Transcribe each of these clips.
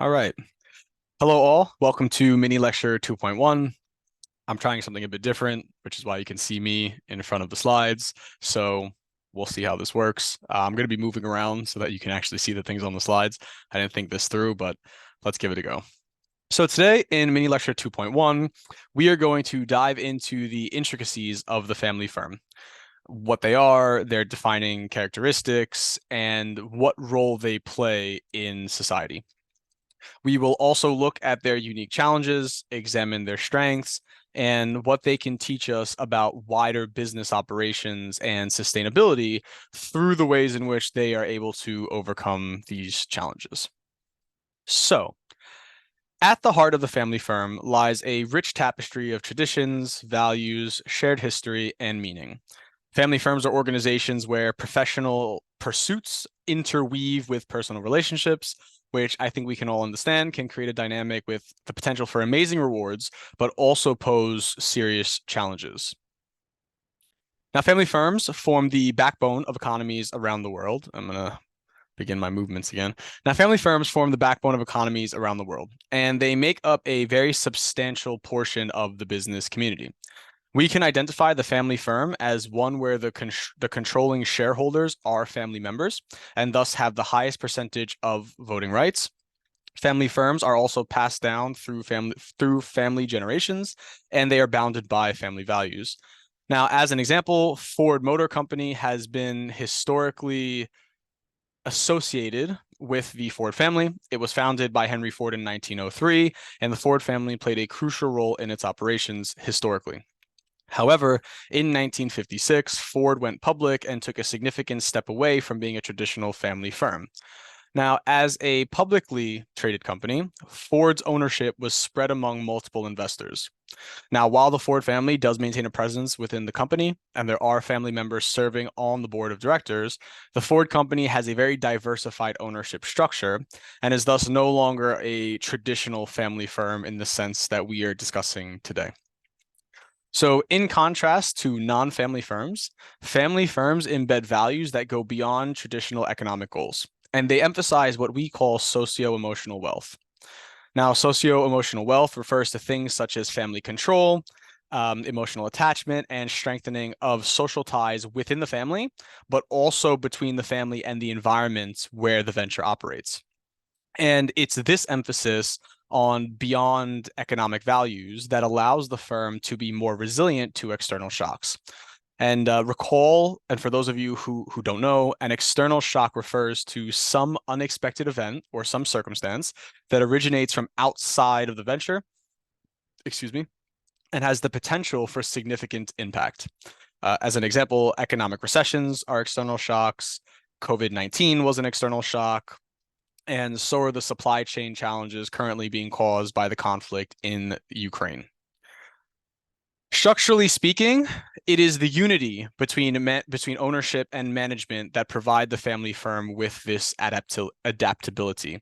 All right. Hello, all. Welcome to mini lecture 2.1. I'm trying something a bit different, which is why you can see me in front of the slides. So we'll see how this works. I'm going to be moving around so that you can actually see the things on the slides. I didn't think this through, but let's give it a go. So today in mini lecture 2.1, we are going to dive into the intricacies of the family firm, what they are, their defining characteristics, and what role they play in society. We will also look at their unique challenges, examine their strengths, and what they can teach us about wider business operations and sustainability through the ways in which they are able to overcome these challenges. So, at the heart of the family firm lies a rich tapestry of traditions, values, shared history, and meaning. Family firms are organizations where professional pursuits interweave with personal relationships, which I think we can all understand can create a dynamic with the potential for amazing rewards, but also pose serious challenges. Now, family firms form the backbone of economies around the world. I'm going to begin my movements again. Now, family firms form the backbone of economies around the world, and they make up a very substantial portion of the business community. We can identify the family firm as one where the controlling shareholders are family members and thus have the highest percentage of voting rights. Family firms are also passed down through family generations, and they are bounded by family values. Now, as an example, Ford Motor Company has been historically associated with the Ford family. It was founded by Henry Ford in 1903, and the Ford family played a crucial role in its operations historically. However, in 1956, Ford went public and took a significant step away from being a traditional family firm. Now, as a publicly traded company, Ford's ownership was spread among multiple investors. Now, while the Ford family does maintain a presence within the company, and there are family members serving on the board of directors, the Ford company has a very diversified ownership structure and is thus no longer a traditional family firm in the sense that we are discussing today. So, in contrast to non-family firms, family firms embed values that go beyond traditional economic goals, and they emphasize what we call socio-emotional wealth. Now, socio-emotional wealth refers to things such as family control, emotional attachment, and strengthening of social ties within the family, but also between the family and the environment where the venture operates. And it's this emphasis on beyond economic values that allows the firm to be more resilient to external shocks. And recall, and for those of you who don't know, an external shock refers to some unexpected event or some circumstance that originates from outside of the venture, excuse me, and has the potential for significant impact. As an example, economic recessions are external shocks. COVID-19 was an external shock, and so are the supply chain challenges currently being caused by the conflict in Ukraine. Structurally speaking, it is the unity between ownership and management that provide the family firm with this adaptability.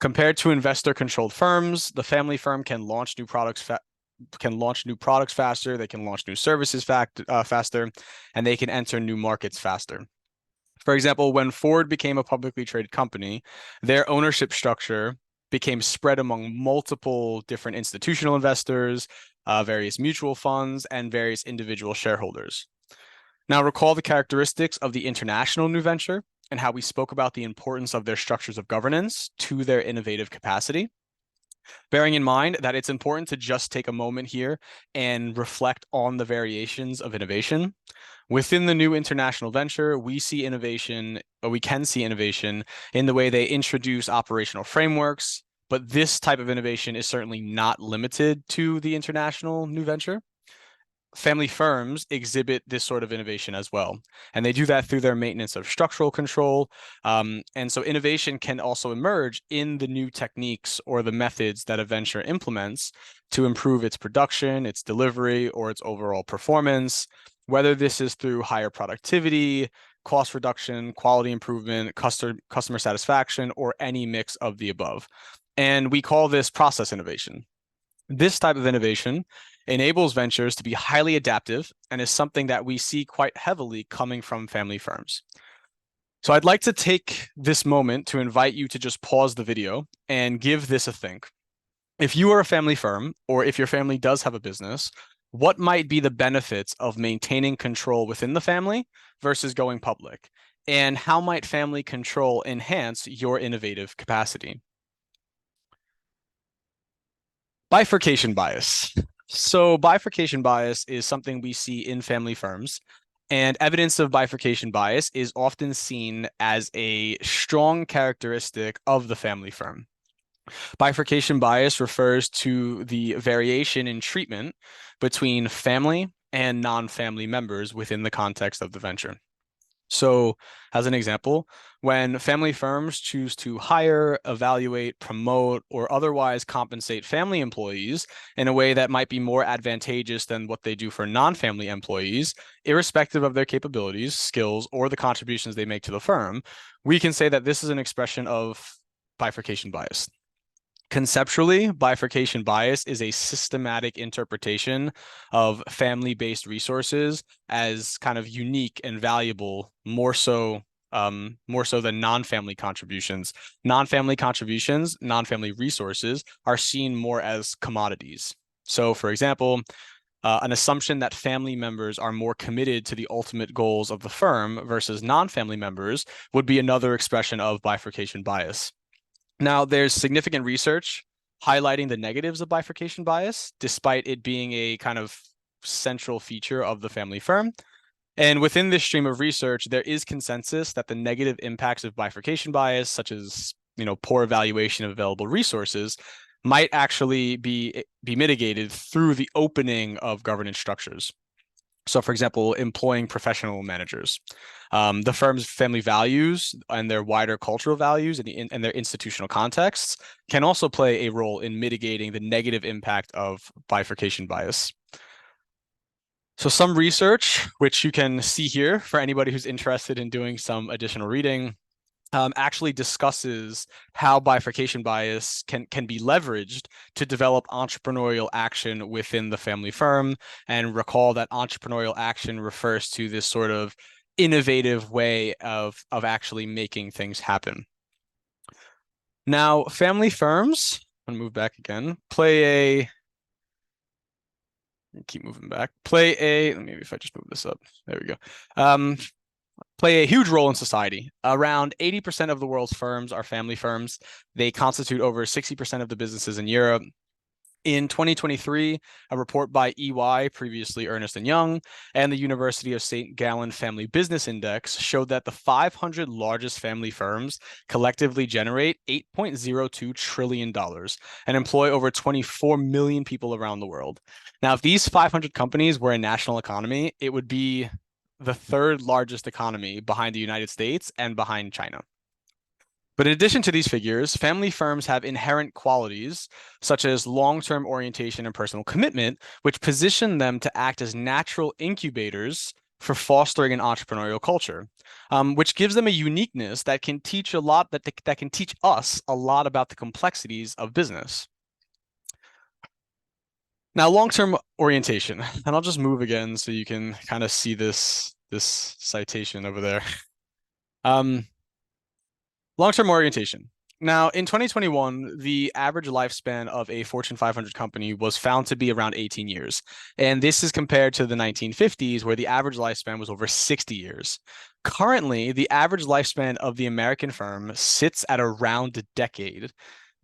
Compared to investor-controlled firms, the family firm can launch new products faster, they can launch new services faster, and they can enter new markets faster. For example, when Ford became a publicly traded company, their ownership structure became spread among multiple different institutional investors, various mutual funds, and various individual shareholders. Now, recall the characteristics of the international new venture and how we spoke about the importance of their structures of governance to their innovative capacity. Bearing in mind that it's important to just take a moment here and reflect on the variations of innovation. Within the new international venture, we can see innovation in the way they introduce operational frameworks, but this type of innovation is certainly not limited to the international new venture. Family firms exhibit this sort of innovation as well, and they do that through their maintenance of structural control. And so innovation can also emerge in the new techniques or the methods that a venture implements to improve its production, its delivery, or its overall performance, whether this is through higher productivity, cost reduction, quality improvement, customer satisfaction, or any mix of the above. And we call this process innovation. This type of innovation enables ventures to be highly adaptive and is something that we see quite heavily coming from family firms. So I'd like to take this moment to invite you to just pause the video and give this a think. If you are a family firm, or if your family does have a business, what might be the benefits of maintaining control within the family versus going public? And how might family control enhance your innovative capacity? Bifurcation bias. So bifurcation bias is something we see in family firms, and evidence of bifurcation bias is often seen as a strong characteristic of the family firm. Bifurcation bias refers to the variation in treatment between family and non-family members within the context of the venture. So, as an example, when family firms choose to hire, evaluate, promote, or otherwise compensate family employees in a way that might be more advantageous than what they do for non-family employees, irrespective of their capabilities, skills, or the contributions they make to the firm, we can say that this is an expression of bifurcation bias. Conceptually, bifurcation bias is a systematic interpretation of family-based resources as kind of unique and valuable, more so than non-family contributions. Non-family resources are seen more as commodities. So, for example, an assumption that family members are more committed to the ultimate goals of the firm versus non-family members would be another expression of bifurcation bias. Now, there's significant research highlighting the negatives of bifurcation bias, despite it being a kind of central feature of the family firm. And within this stream of research, there is consensus that the negative impacts of bifurcation bias, such as poor evaluation of available resources, might actually be mitigated through the opening of governance structures. So, for example, employing professional managers. The firm's family values and their wider cultural values and their institutional contexts can also play a role in mitigating the negative impact of bifurcation bias. So some research, which you can see here for anybody who's interested in doing some additional reading, actually discusses how bifurcation bias can be leveraged to develop entrepreneurial action within the family firm. And recall that entrepreneurial action refers to this sort of innovative way of actually making things happen. Now, family firms, I'm gonna move back again, keep moving back, maybe if I just move this up, there we go. Play a huge role in society. Around 80% of the world's firms are family firms. They constitute over 60% of the businesses in Europe. In 2023, a report by EY, previously Ernst & Young, and the University of St. Gallen Family Business Index showed that the 500 largest family firms collectively generate $8.02 trillion and employ over 24 million people around the world. Now, if these 500 companies were a national economy, it would be the third largest economy behind the United States and behind China. But in addition to these figures, family firms have inherent qualities such as long-term orientation and personal commitment, which position them to act as natural incubators for fostering an entrepreneurial culture, which gives them a uniqueness that can teach that can teach us a lot about the complexities of business. Now, long-term orientation, and I'll just move again so you can kind of see this citation over there. Long-term orientation. Now, in 2021, the average lifespan of a Fortune 500 company was found to be around 18 years. And this is compared to the 1950s, where the average lifespan was over 60 years. Currently, the average lifespan of the American firm sits at around a decade,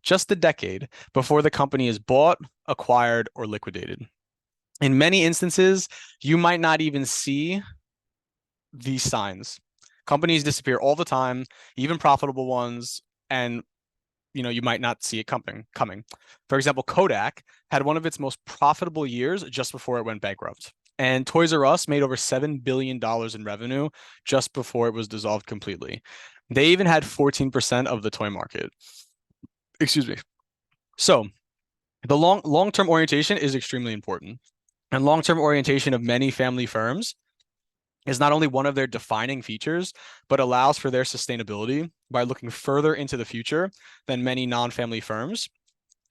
just a decade, before the company is bought, acquired, or liquidated. In many instances, you might not even see these signs. Companies disappear all the time, even profitable ones, and you might not see it coming. For example, Kodak had one of its most profitable years just before it went bankrupt. And Toys R Us made over $7 billion in revenue just before it was dissolved completely. They even had 14% of the toy market. Excuse me. So the long-term orientation is extremely important. And long-term orientation of many family firms is not only one of their defining features, but allows for their sustainability by looking further into the future than many non-family firms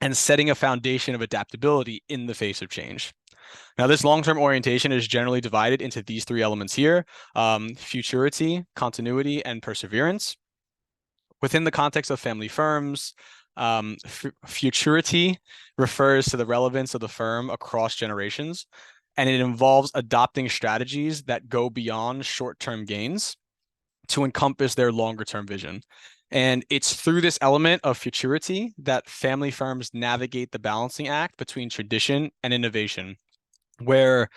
and setting a foundation of adaptability in the face of change. Now, this long-term orientation is generally divided into these three elements here: futurity, continuity, and perseverance. Within the context of family firms, futurity refers to the relevance of the firm across generations, and it involves adopting strategies that go beyond short-term gains to encompass their longer-term vision. And it's through this element of futurity that family firms navigate the balancing act between tradition and innovation, where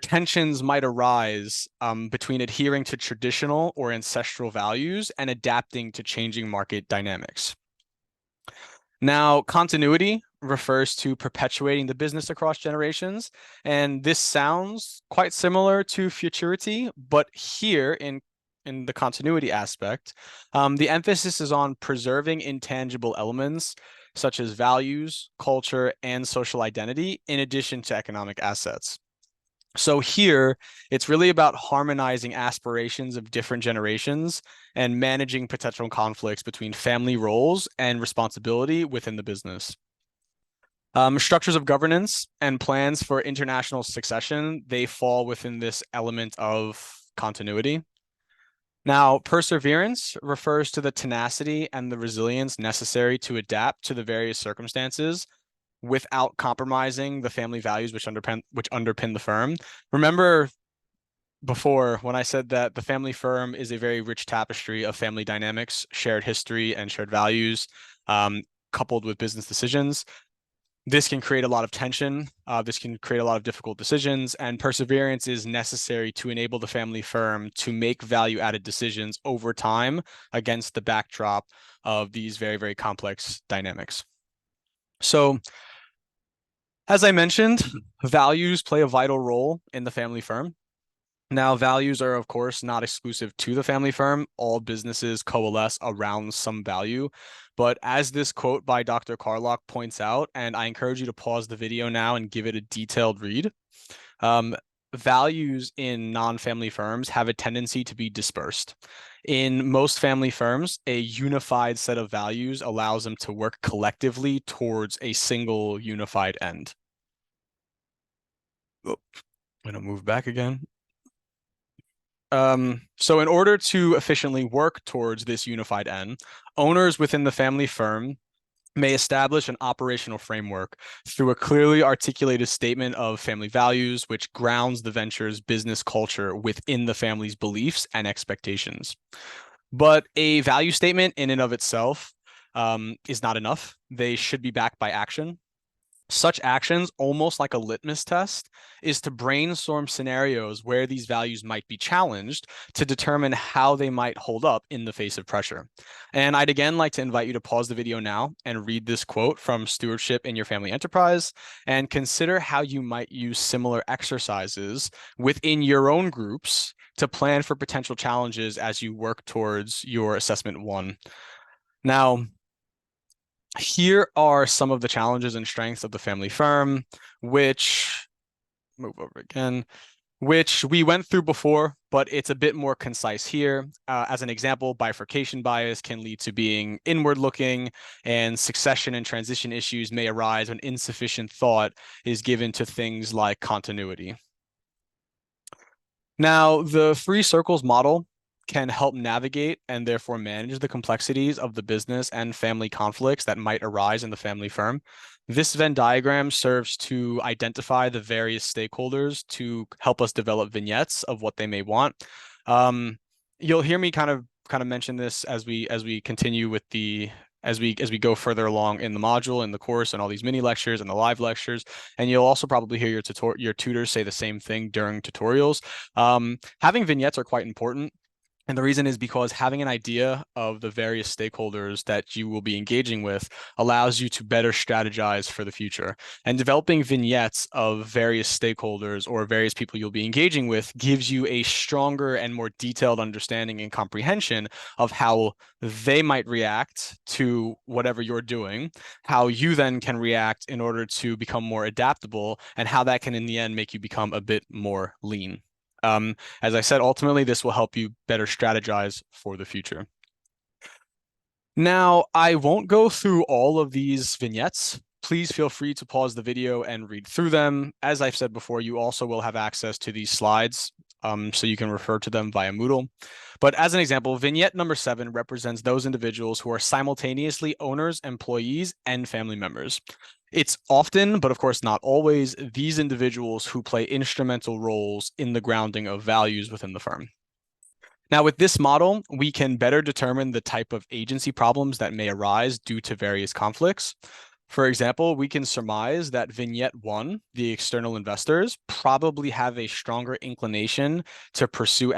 tensions might arise between adhering to traditional or ancestral values and adapting to changing market dynamics. Now, continuity refers to perpetuating the business across generations, and this sounds quite similar to futurity, but here in the continuity aspect, the emphasis is on preserving intangible elements such as values, culture, and social identity, in addition to economic assets. So here, it's really about harmonizing aspirations of different generations and managing potential conflicts between family roles and responsibility within the business. Structures of governance and plans for international succession, they fall within this element of continuity. Now, perseverance refers to the tenacity and the resilience necessary to adapt to the various circumstances without compromising the family values which underpin the firm. Remember before when I said that the family firm is a very rich tapestry of family dynamics, shared history, and shared values, coupled with business decisions. This can create a lot of tension. This can create a lot of difficult decisions, and perseverance is necessary to enable the family firm to make value-added decisions over time against the backdrop of these very, very complex dynamics. So, as I mentioned, values play a vital role in the family firm. Now, values are, of course, not exclusive to the family firm. All businesses coalesce around some value. But as this quote by Dr. Carlock points out, and I encourage you to pause the video now and give it a detailed read, values in non-family firms have a tendency to be dispersed. In most family firms, a unified set of values allows them to work collectively towards a single unified end. Oh, I'm going to move back again. So in order to efficiently work towards this unified end, owners within the family firm may establish an operational framework through a clearly articulated statement of family values, which grounds the venture's business culture within the family's beliefs and expectations. But a value statement in and of itself is not enough. They should be backed by action. Such actions, almost like a litmus test, is to brainstorm scenarios where these values might be challenged to determine how they might hold up in the face of pressure. And I'd again like to invite you to pause the video now and read this quote from Stewardship in Your Family Enterprise and consider how you might use similar exercises within your own groups to plan for potential challenges as you work towards your assessment 1. Now, here are some of the challenges and strengths of the family firm, which we went through before, but it's a bit more concise here. As an example, bifurcation bias can lead to being inward looking, and succession and transition issues may arise when insufficient thought is given to things like continuity. Now, the 3 circles model can help navigate and therefore manage the complexities of the business and family conflicts that might arise in the family firm. This Venn diagram serves to identify the various stakeholders to help us develop vignettes of what they may want. You'll hear me kind of mention this as we continue with the as we go further along in the module, in the course, and all these mini lectures and the live lectures. And you'll also probably hear your tutors say the same thing during tutorials. Having vignettes are quite important. And the reason is because having an idea of the various stakeholders that you will be engaging with allows you to better strategize for the future. And developing vignettes of various stakeholders or various people you'll be engaging with gives you a stronger and more detailed understanding and comprehension of how they might react to whatever you're doing, how you then can react in order to become more adaptable, and how that can in the end make you become a bit more lean. As I said, ultimately, this will help you better strategize for the future. Now, I won't go through all of these vignettes please feel free to pause the video and read through them. As I've said before, you also will have access to these slides, so you can refer to them via Moodle. But as an example, vignette number 7 represents those individuals who are simultaneously owners, employees, and family members. It's often, but of course not always, these individuals who play instrumental roles in the grounding of values within the firm. Now, with this model, we can better determine the type of agency problems that may arise due to various conflicts. For example, we can surmise that vignette 1, the external investors, probably have a stronger inclination to pursue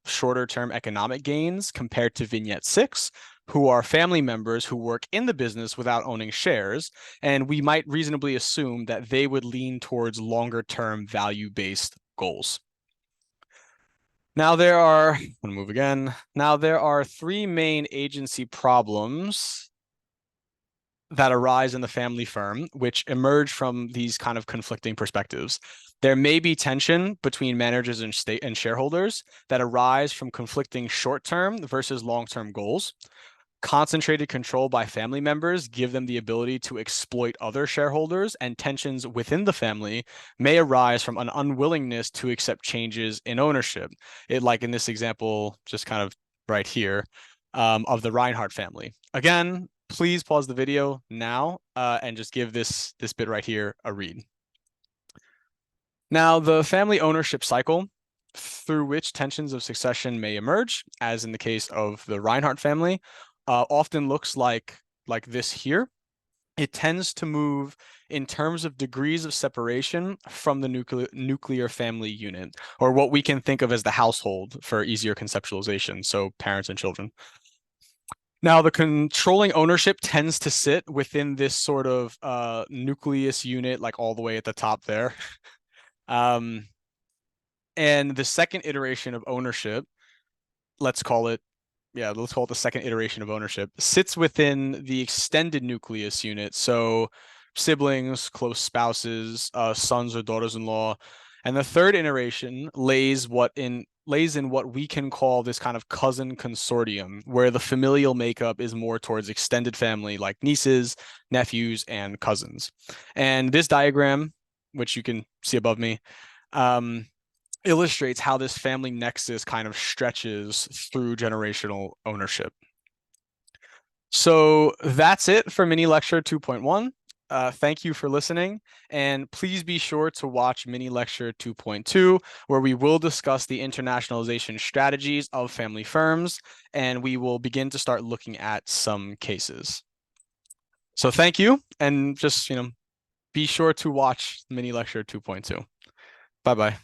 shorter-term economic gains compared to vignette 6, who are family members who work in the business without owning shares, and we might reasonably assume that they would lean towards longer-term value-based goals. Now I'm going to move again. Now there are 3 main agency problems that arise in the family firm, which emerge from these kind of conflicting perspectives. There may be tension between managers and shareholders that arise from conflicting short-term versus long-term goals. Concentrated control by family members give them the ability to exploit other shareholders, and tensions within the family may arise from an unwillingness to accept changes in ownership. Like in this example, just kind of right here, of the Reinhardt family. Again, please pause the video now and just give this bit right here a read. Now, the family ownership cycle through which tensions of succession may emerge, as in the case of the Reinhardt family, often looks like this here. It tends to move in terms of degrees of separation from the nuclear family unit, or what we can think of as the household for easier conceptualization, so parents and children. Now, the controlling ownership tends to sit within this sort of nucleus unit, like all the way at the top there. And the second iteration of ownership, let's call it the second iteration of ownership, sits within the extended nucleus unit. So siblings, close spouses, sons or daughters-in-law. And the third iteration lays in what we can call this kind of cousin consortium, where the familial makeup is more towards extended family, like nieces, nephews, and cousins. And this diagram, which you can see above me, illustrates how this family nexus kind of stretches through generational ownership. So that's it for mini lecture 2.1. Thank you for listening, and please be sure to watch mini lecture 2.2, where we will discuss the internationalization strategies of family firms, and we will begin to start looking at some cases. So thank you, and just, be sure to watch mini lecture 2.2. Bye-bye.